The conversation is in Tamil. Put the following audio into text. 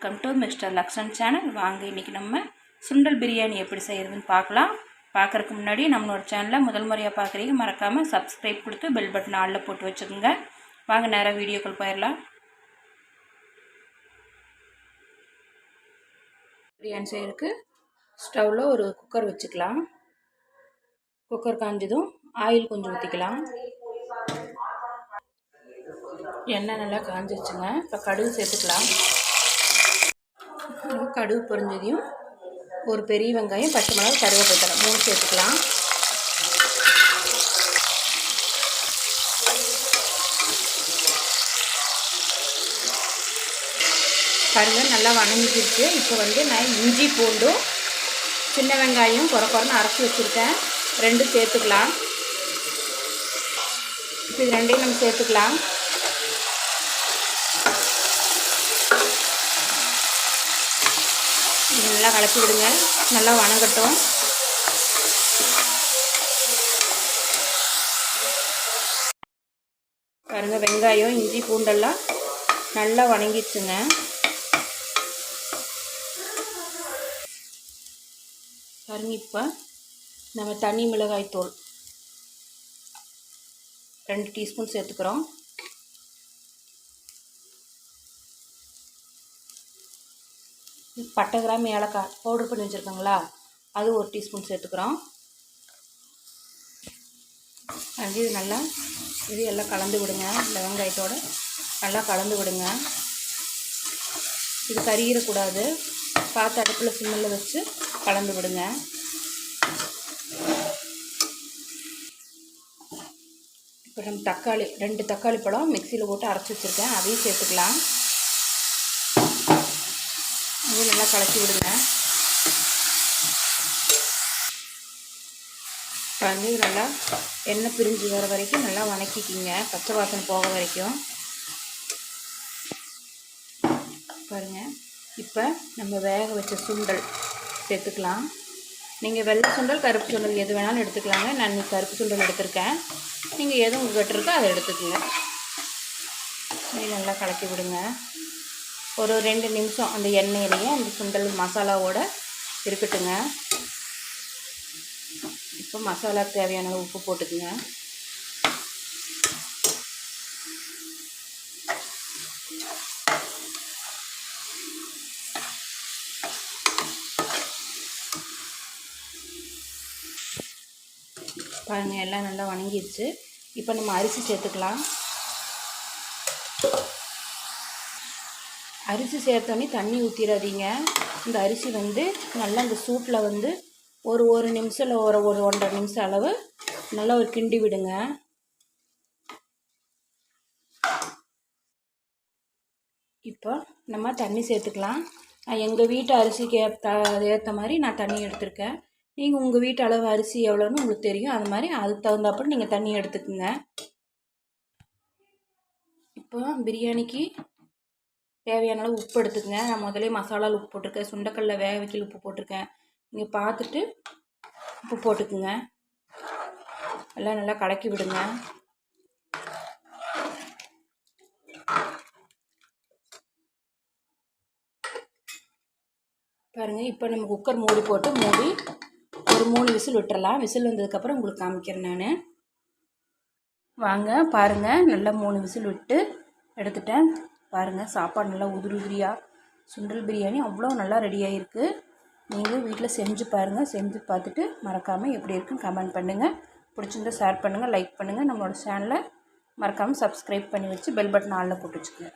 Welcome to mister Lakshan channel. வாங்க இன்றைக்கி நம்ம சுண்டல் பிரியாணி எப்படி செய்கிறதுன்னு பார்க்கலாம். பார்க்குறதுக்கு முன்னாடி நம்மளோட சேனலை முதல் முறையாக பார்க்குறீங்க மறக்காமல் சப்ஸ்கிரைப் கொடுத்து பெல் பட்டன் ஆளில் போட்டு வச்சுக்கோங்க. வாங்க நேராக வீடியோக்கள் போயிடலாம். பிரியாணி செய்கிறதுக்கு ஸ்டவ்வில் ஒரு குக்கர் வச்சுக்கலாம். குக்கர் காஞ்சதும் ஆயில் கொஞ்சம் ஊற்றிக்கலாம். எண்ணெய் நல்லா காஞ்சிருச்சுங்க. இப்போ கடுகு சேர்த்துக்கலாம். கடுகு பொரிஞ்சதையும் ஒரு பெரிய வெங்காயம், பச்சை மிளகாய், கருவேப்பிலை 3 சேர்த்துக்கலாம். பாருங்கள் நல்லா வணங்கிடுச்சு. இப்போ நான் இஞ்சி பூண்டும் சின்ன வெங்காயம் குறைன்னு அரைச்சி வச்சுருக்கேன், 2 சேர்த்துக்கலாம். இப்போ இது 2ஐயும் நம்ம சேர்த்துக்கலாம். நல்லா கலக்கி விடுங்க. நல்லா வணங்கட்டும். பாருங்க வெங்காயம் இஞ்சி பூண்டெல்லாம் நல்லா வணங்கிடுச்சுங்க. பாருங்க இப்போ நம்ம தனி மிளகாய் தூள் 2 டீஸ்பூன் சேர்த்துக்கிறோம். பட்டை, கிராம்பு, ஏலக்காய் பவுடர் பண்ணி வச்சுருக்காங்களா, அது 1 டீஸ்பூன் சேர்த்துக்கிறோம். இது எல்லாம் கலந்து விடுங்க. இந்த வெங்காயத்தோடு நல்லா கலந்து விடுங்க. இது கருகிடக்கூடாது. பார்த்து அடுப்பில் சிம்மில் வச்சு கலந்து விடுங்க. இப்போ நம்ம தக்காளி 2 தக்காளி பழம் மிக்சியில் போட்டு அரைச்சி வச்சுருக்கேன், அதையும் சேர்த்துக்கலாம். இது நல்லா கலக்கி விடுங்க. இது நல்லா எண்ணெய் பிரிஞ்சு வர வரைக்கும் நல்லா வணக்கிக்கிங்க, பச்சை வாசனை போக வரைக்கும். பாருங்கள் இப்போ நம்ம வேக வச்ச சுண்டல் சேர்த்துக்கலாம். நீங்கள் வெள்ளை சுண்டல், கருப்பு சுண்டல் எது வேணாலும் எடுத்துக்கலாங்க. நான் கருப்பு சுண்டல் எடுத்திருக்கேன். நீங்கள் எது உங்கள்கிட்ட இருக்கோ அதை எடுத்துக்கோங்க. இது நல்லா கலக்கி விடுங்க. ஒரு 2 நிமிஷம் அந்த எண்ணெயிலேயே அந்த சுண்டல் மசாலாவோடு இருக்கட்டுங்க. இப்போ மசாலாவுக்கு தேவையான உப்பு போட்டுக்குங்க. பாருங்கள் எல்லாம் நல்லா வணங்கிடுச்சு. இப்போ நம்ம அரிசி சேர்த்துக்கலாம். அரிசி சேர்த்தோன்னே தண்ணி ஊற்றிடாதீங்க. இந்த அரிசி நல்லா இந்த சூட்டில் ஒரு நிமிஷம் இல்லை ஒரு 1.5 நிமிஷம் அளவு நல்லா ஒரு கிண்டி விடுங்க. இப்போ நம்ம தண்ணி சேர்த்துக்கலாம். நான் எங்கள் வீட்டு அரிசிக்கு ஏற்ற மாதிரி நான் தண்ணி எடுத்திருக்கேன். நீங்கள் உங்கள் வீட்டு அளவு அரிசி எவ்வளோன்னு உங்களுக்கு தெரியும், அது மாதிரி அதுக்கு தகுந்தாப்படி நீங்கள் தண்ணி எடுத்துக்குங்க. இப்போ பிரியாணிக்கு தேவையான அளவு உப்பு எடுத்துக்கங்க. நான் முதலே மசாலாவில் உப்பு போட்டிருக்கேன், சுண்டைக்கல்ல வேக வைக்கல உப்பு போட்டிருக்கேன். நீங்கள் பார்த்துட்டு உப்பு போட்டுக்குங்க. எல்லாம் நல்லா கலக்கி விடுங்க. பாருங்கள் இப்போ நம்ம குக்கர் மூடி போட்டு ஒரு 3 விசில் விட்டுறலாம். விசில் வந்ததுக்கப்புறம் உங்களுக்கு காமிக்கிறேன் நான். வாங்க பாருங்கள் நல்லா 3 விசில் விட்டு எடுத்துட்டேன். பாருங்கள் சாப்பாடு நல்லா உதிரியாக சுண்டல் பிரியாணி அவ்வளோ நல்லா ரெடியாகிருக்கு. நீங்கள் வீட்டில் செஞ்சு பாருங்கள். செஞ்சு பார்த்துட்டு மறக்காமல் எப்படி இருக்குன்னு கமெண்ட் பண்ணுங்கள். பிடிச்சிருந்தா ஷேர் பண்ணுங்கள், லைக் பண்ணுங்கள். நம்மளோட சேனலை மறக்காமல் சப்ஸ்கிரைப் பண்ணி வச்சு பெல் பட்டன் ஆளில் போட்டு வச்சுக்கோங்க.